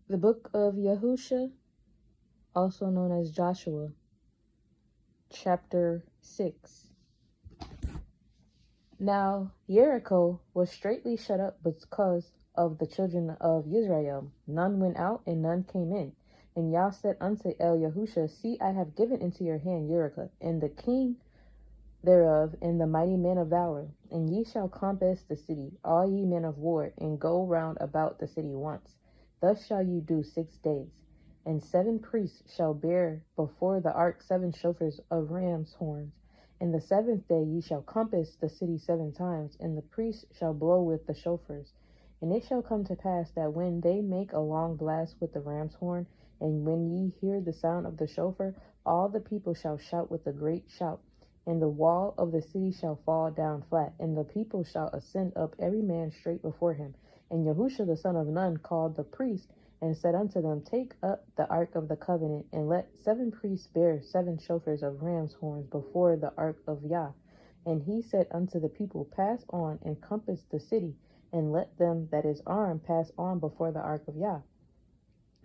The book of Yahusha, also known as Joshua, chapter 6. Now Jericho was straitly shut up because of the children of Israel. None went out and none came in. And Yah said unto Yahusha, See, I have given into your hand Jericho, and the king thereof, and the mighty men of valor. And ye shall compass the city, all ye men of war, and go round about the city once. Thus shall you do 6 days. And 7 priests shall bear before the ark 7 shofars of ram's horns. And the 7th day ye shall compass the city 7 times, and the priests shall blow with the shofars. And it shall come to pass that when they make a long blast with the ram's horn, and when ye hear the sound of the shofar, all the people shall shout with a great shout. And the wall of the city shall fall down flat, and the people shall ascend up every man straight before him. And Yahusha the son of Nun called the priests, and said unto them, Take up the ark of the covenant, and let 7 priests bear 7 shofars of ram's horns before the ark of Yah. And he said unto the people, Pass on and compass the city, and let them that is armed pass on before the ark of Yah.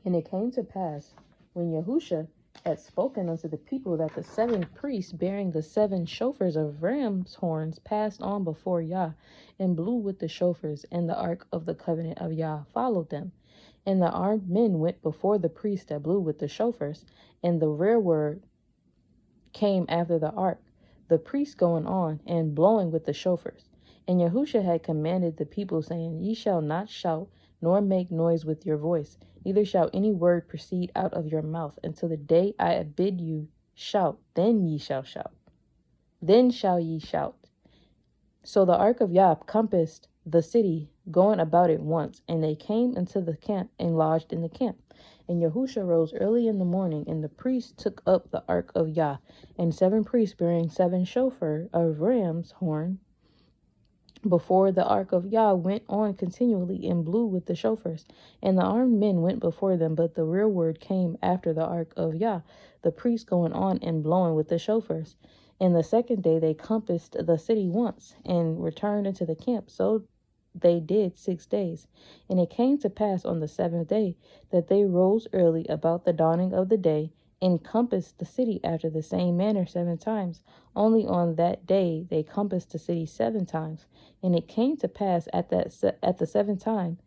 And it came to pass, when Yahusha had spoken unto the people, that the 7 priests bearing the 7 shofars of ram's horns passed on before Yah, and blew with the shofars, and the ark of the covenant of Yah followed them. And the armed men went before the priests that blew with the shofars, and the rearward came after the ark, the priests going on, and blowing with the shofars. And Yahusha had commanded the people, saying, Ye shall not shout, nor make noise with your voice, neither shall any word proceed out of your mouth, until the day I bid you shout, then ye shall shout. Then shall ye shout. So the ark of Yah compassed the city, going about it once, and they came into the camp, and lodged in the camp. And Yahusha rose early in the morning, and the priests took up the ark of Yah, and 7 priests bearing 7 shofar of ram's horn before the ark of Yah went on continually, and blew with the shofars. And the armed men went before them, but the rearward came after the ark of Yah, the priests going on and blowing with the shofars. And the 2nd day they compassed the city once, and returned into the camp. So they did 6 days. And it came to pass on the 7th day that they rose early about the dawning of the day, and compassed the city after the same manner 7 times. Only on that day they compassed the city 7 times. And it came to pass at the 7th time,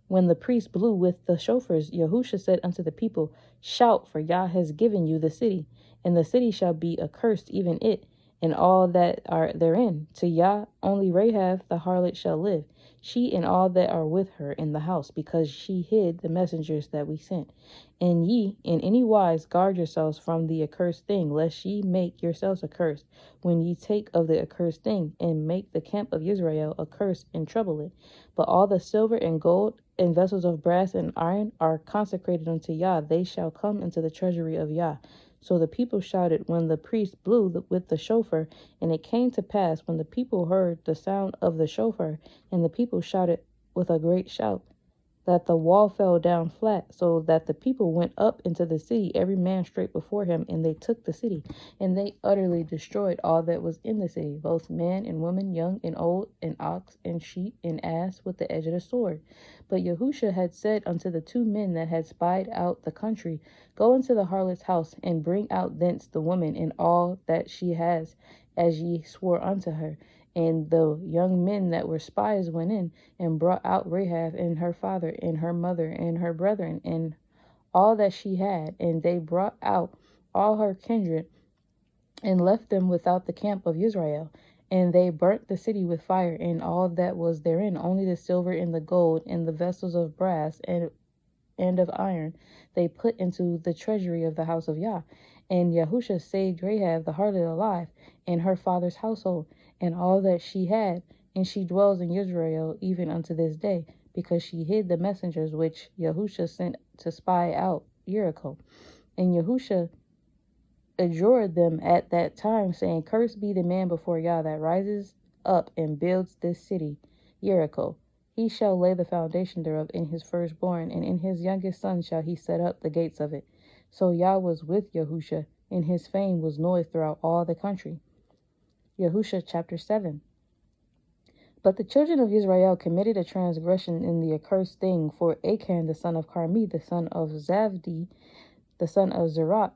when the priest blew with the shofars, Yahusha said unto the people, Shout, for Yah has given you the city, and the city shall be accursed, even it, and all that are therein. To Yah only Rahab the harlot shall live, she and all that are with her in the house, because she hid the messengers that we sent. And ye in any wise guard yourselves from the accursed thing, lest ye make yourselves accursed, when ye take of the accursed thing, and make the camp of Israel accursed, and trouble it. But all the silver and gold and vessels of brass and iron are consecrated unto Yah, they shall come into the treasury of Yah. So the people shouted when the priest blew with the shofar. And it came to pass, when the people heard the sound of the shofar, and the people shouted with a great shout, that the wall fell down flat, so that the people went up into the city, every man straight before him, and they took the city. And they utterly destroyed all that was in the city, both man and woman, young and old, and ox and sheep and ass, with the edge of the sword. But Yahusha had said unto the 2 men that had spied out the country, Go into the harlot's house, and bring out thence the woman and all that she has, as ye swore unto her. And the young men that were spies went in, and brought out Rahab and her father and her mother and her brethren and all that she had. And they brought out all her kindred, and left them without the camp of Israel. And they burnt the city with fire, and all that was therein, only the silver and the gold, and the vessels of brass and of iron, they put into the treasury of the house of Yah. And Yahusha saved Rahab the harlot alive, and her father's household, and all that she had, and she dwells in Israel even unto this day, because she hid the messengers which Yahusha sent to spy out Jericho. And Yahusha adjured them at that time, saying, Cursed be the man before Yah that rises up and builds this city, Jericho. He shall lay the foundation thereof in his firstborn, and in his youngest son shall he set up the gates of it. So Yah was with Yahusha, and his fame was noised throughout all the country. Yahusha chapter 7. But the children of Israel committed a transgression in the accursed thing, for Achan the son of Carmi, the son of Zavdi, the son of Zerach,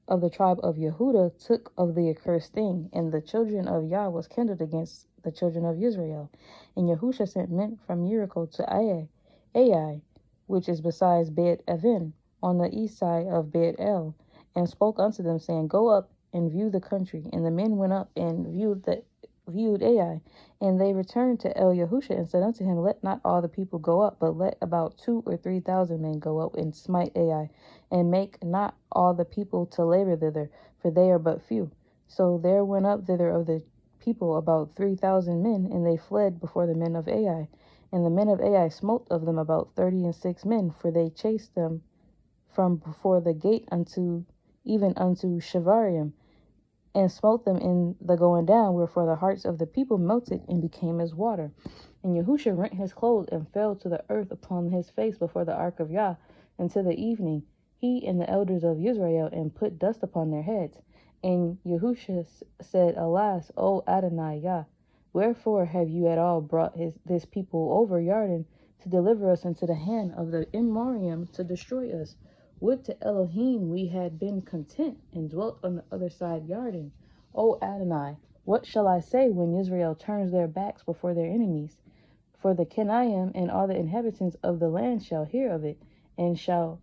of the tribe of Yehudah, took of the accursed thing, and the children of Yah was kindled against the children of Israel. And Yahusha sent men from Jericho to Ai, which is besides Beit Aven, on the east side of Beit El, and spoke unto them, saying, Go up and view the country. And the men went up and viewed Ai. And they returned to El Yahusha and said unto him, Let not all the people go up, but let about 2,000 or 3,000 men go up and smite Ai, and make not all the people to labor thither, for they are but few. So there went up thither of the people about 3,000 men, and they fled before the men of Ai. And the men of Ai smote of them about 36 men, for they chased them from before the gate even unto Shevarium, and smote them in the going down, wherefore the hearts of the people melted and became as water. And Yahusha rent his clothes and fell to the earth upon his face before the ark of Yah until the evening, he and the elders of Israel, and put dust upon their heads. And Yahusha said, Alas, O Adonai Yah, wherefore have you at all brought this people over Yarden to deliver us into the hand of the Emorium to destroy us? Would to Elohim we had been content and dwelt on the other side Yarden. O Adonai, what shall I say when Israel turns their backs before their enemies? For the Kenayim and all the inhabitants of the land shall hear of it, and shall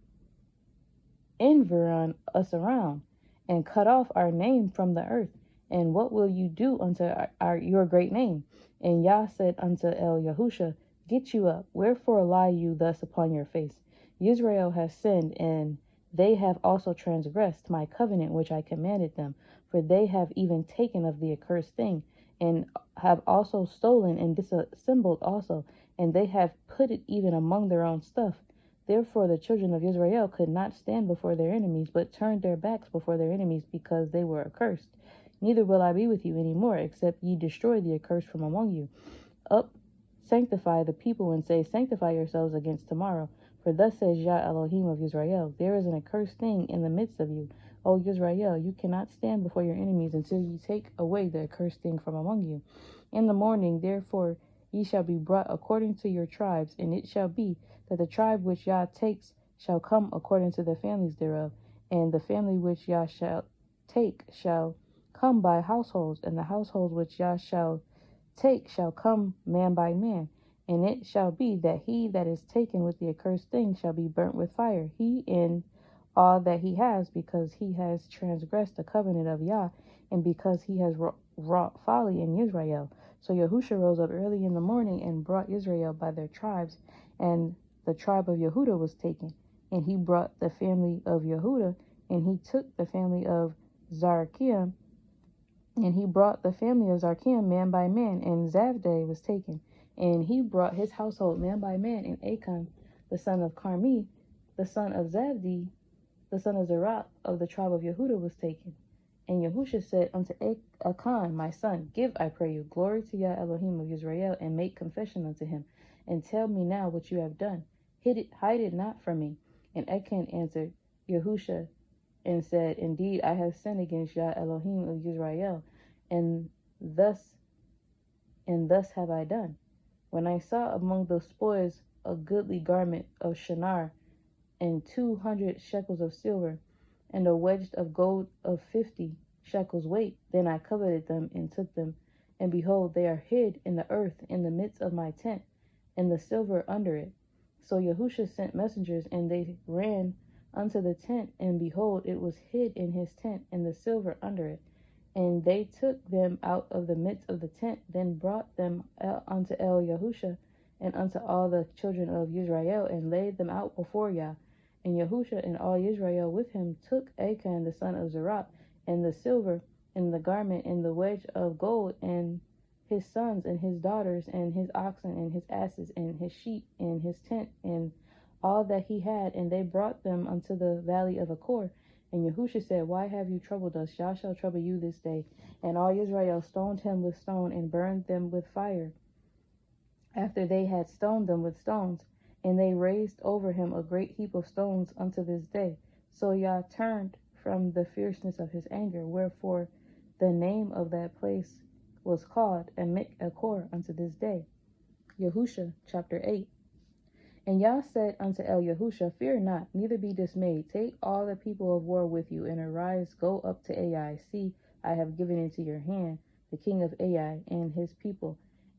environ us around, and cut off our name from the earth. And what will you do unto your great name? And Yah said unto El Yahusha, Get you up, wherefore lie you thus upon your face? Israel has sinned, and they have also transgressed my covenant which I commanded them, for they have even taken of the accursed thing, and have also stolen and disassembled also, and they have put it even among their own stuff. Therefore the children of Israel could not stand before their enemies, but turned their backs before their enemies, because they were accursed. Neither will I be with you any more, except ye destroy the accursed from among you. Up, sanctify the people, and say, Sanctify yourselves against tomorrow. For thus says Yah Elohim of Israel, There is an accursed thing in the midst of you, O Israel. You cannot stand before your enemies until ye take away the accursed thing from among you. In the morning, therefore, ye shall be brought according to your tribes, and it shall be that the tribe which Yah takes shall come according to the families thereof, and the family which Yah shall take shall come by households, and the households which Yah shall take shall come man by man. And it shall be that he that is taken with the accursed thing shall be burnt with fire, he and all that he has, because he has transgressed the covenant of Yah, and because he has wrought folly in Israel. So Yahusha rose up early in the morning and brought Israel by their tribes, and the tribe of Yehudah was taken. And he brought the family of Yehudah, and he took the family of Zarkiam, and he brought the family of Zarkiam man by man, and Zavdi was taken. And he brought his household man by man, and Achan, the son of Carmi, the son of Zavdi, the son of Zerach, of the tribe of Yehudah, was taken. And Yahusha said unto Achan, my son, Give, I pray you, glory to Yah Elohim of Israel, and make confession unto him, and tell me now what you have done. Hide it not from me. And Achan answered Yahusha, and said, Indeed, I have sinned against Yah Elohim of Israel, and thus have I done. When I saw among the spoils a goodly garment of Shinar, and 200 shekels of silver, and a wedge of gold of 50 shekels weight, then I coveted them and took them. And behold, they are hid in the earth in the midst of my tent, and the silver under it. So Yahusha sent messengers, and they ran unto the tent, and behold, it was hid in his tent, and the silver under it. And they took them out of the midst of the tent, then brought them unto El Yahusha, and unto all the children of Israel, and laid them out before Yah. And Yahusha and all Israel with him took Achan the son of Zerach, and the silver, and the garment, and the wedge of gold, and his sons, and his daughters, and his oxen, and his asses, and his sheep, and his tent, and all that he had, and they brought them unto the valley of Achor. And Yahusha said, Why have you troubled us? Yah shall trouble you this day. And all Israel stoned him with stone, and burned them with fire, after they had stoned them with stones. And they raised over him a great heap of stones unto this day. So Yah turned from the fierceness of his anger, wherefore the name of that place was called Emek Ekor unto this day. Yahusha chapter 8. And Yah said unto Yahusha, Fear not, neither be dismayed. Take all the people of war with you, and arise, go up to Ai. See, I have given into your hand the king of Ai, and his people,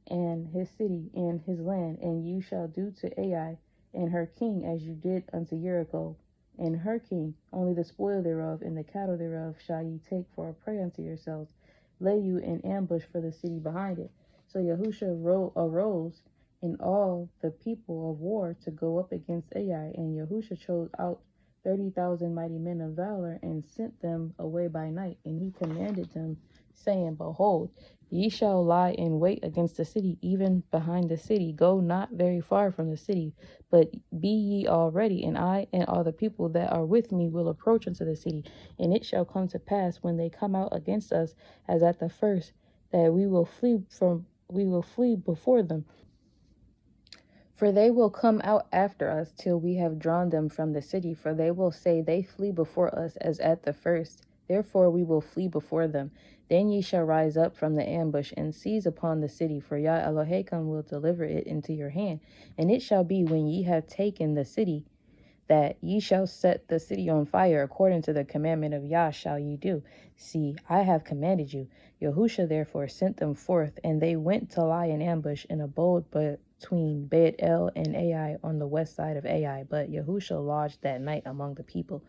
and his city, and his land. And you shall do to Ai and her king as you did unto Jericho and her king. Only the spoil thereof and the cattle thereof shall ye take for a prey unto yourselves. Lay you in ambush for the city behind it. So Yahusha arose and all the people of war to go up against Ai. And Yahusha chose out 30,000 mighty men of valor and sent them away by night. And he commanded them, saying, Behold, ye shall lie in wait against the city, even behind the city. Go not very far from the city, but be ye all ready. And I and all the people that are with me will approach unto the city. And it shall come to pass, when they come out against us, as at the first, that we will flee before them. For they will come out after us till we have drawn them from the city. For they will say, They flee before us as at the first. Therefore we will flee before them. Then ye shall rise up from the ambush and seize upon the city. For Yah Elohim will deliver it into your hand. And it shall be, when ye have taken the city, that ye shall set the city on fire. According to the commandment of Yah shall ye do. See, I have commanded you. Yahusha therefore sent them forth, and they went to lie in ambush and abode between Beit El and Ai on the west side of Ai. But Yahusha lodged that night among the people.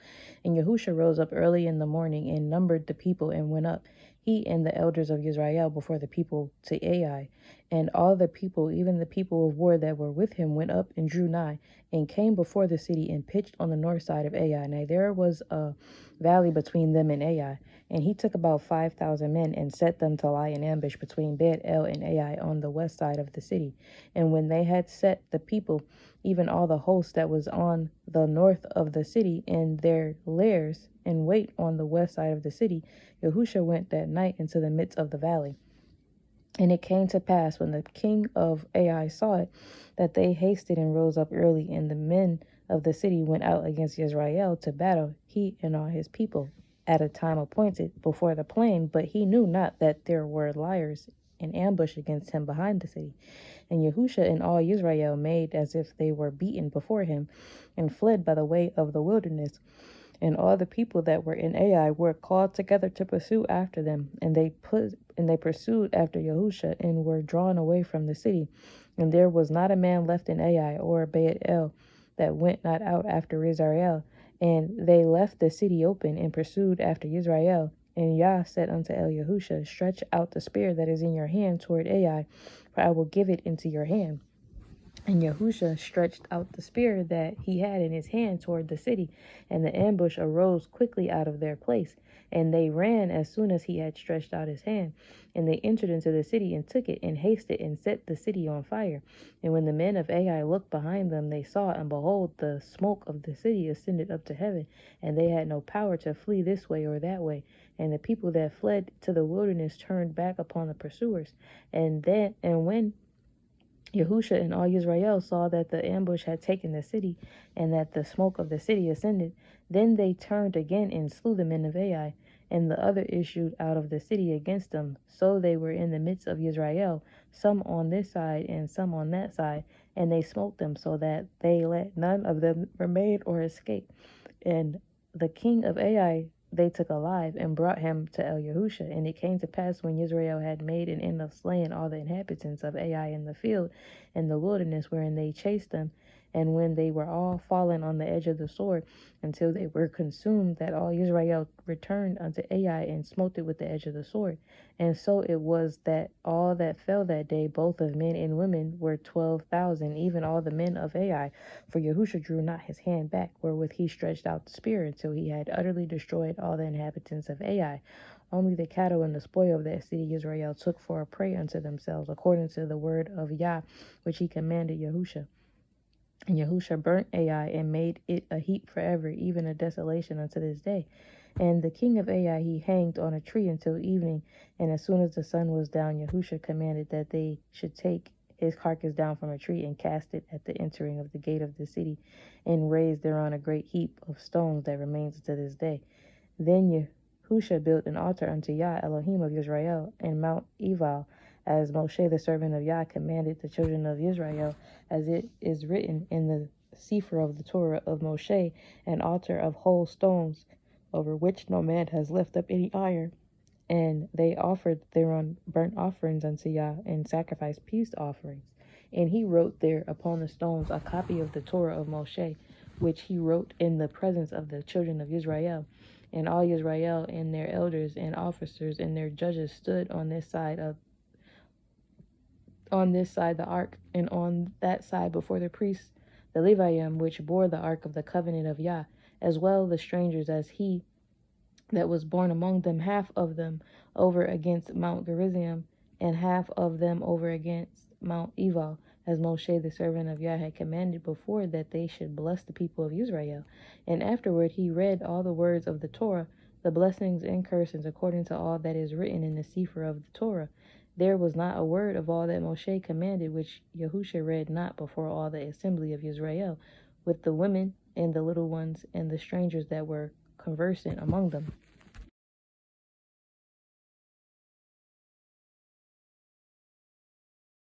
And Yahusha rose up early in the morning and numbered the people and went up, he and the elders of Israel, before the people to Ai. And all the people, even the people of war that were with him, went up and drew nigh, and came before the city and pitched on the north side of Ai. Now there was a valley between them and Ai. And he took about 5,000 men and set them to lie in ambush between Beit El and Ai on the west side of the city. And when they had set the people, even all the host that was on the north of the city, in their lairs, and wait on the west side of the city, Yahusha went that night into the midst of the valley. And it came to pass, when the king of Ai saw it, that they hasted and rose up early, and the men of the city went out against Israel to battle, he and all his people, at a time appointed before the plain. But he knew not that there were liars in ambush against him behind the city. And Yahusha and all Israel made as if they were beaten before him, and fled by the way of the wilderness. And all the people that were in Ai were called together to pursue after them, and they pursued after Yahusha, and were drawn away from the city. And there was not a man left in Ai or Beit El that went not out after Israel. And they left the city open and pursued after Israel. And Yah said unto Yahusha, Stretch out the spear that is in your hand toward Ai, for I will give it into your hand. And Yahusha stretched out the spear that he had in his hand toward the city, and the ambush arose quickly out of their place. And they ran as soon as he had stretched out his hand. And they entered into the city and took it, and hasted and set the city on fire. And when the men of Ai looked behind them, they saw, and behold, the smoke of the city ascended up to heaven. And they had no power to flee this way or that way. And the people that fled to the wilderness turned back upon the pursuers. And when Yahusha and all Israel saw that the ambush had taken the city, and that the smoke of the city ascended, then they turned again and slew the men of Ai, and the other issued out of the city against them. So they were in the midst of Israel, some on this side and some on that side, and they smote them, so that they let none of them remain or escape. And the king of Ai they took alive, and brought him to Yahusha. And it came to pass, when Israel had made an end of slaying all the inhabitants of Ai in the field, in the wilderness wherein they chased them, and when they were all fallen on the edge of the sword, until they were consumed, that all Israel returned unto Ai, and smote it with the edge of the sword. And so it was, that all that fell that day, both of men and women, were 12,000, even all the men of Ai. For Yahusha drew not his hand back, wherewith he stretched out the spear, until he had utterly destroyed all the inhabitants of Ai. Only the cattle and the spoil of that city Israel took for a prey unto themselves, according to the word of Yah, which he commanded Yahusha. And Yahusha burnt Ai, and made it a heap forever, even a desolation unto this day. And the king of Ai he hanged on a tree until evening. And as soon as the sun was down, Yahusha commanded that they should take his carcass down from a tree, and cast it at the entering of the gate of the city, and raise thereon a great heap of stones that remains to this day. Then Yahusha built an altar unto Yah, Elohim of Israel, in Mount Ebal, as Moshe the servant of Yah commanded the children of Israel, as it is written in the Sefer of the Torah of Moshe, an altar of whole stones, over which no man has lifted up any iron. And they offered thereon burnt offerings unto Yah, and sacrificed peace offerings. And he wrote there upon the stones a copy of the Torah of Moshe, which he wrote in the presence of the children of Israel. And all Israel and their elders and officers and their judges stood on this side the ark, and on that side before the priests, the Levium, which bore the ark of the covenant of Yah, as well the strangers as he that was born among them, half of them over against Mount Gerizim, and half of them over against Mount Ebal, as Moshe the servant of Yah had commanded before, that they should bless the people of Israel. And afterward he read all the words of the Torah, the blessings and curses, according to all that is written in the Sefer of the Torah. There was not a word of all that Moshe commanded which Yahusha read not before all the assembly of Israel, with the women and the little ones and the strangers that were conversant among them.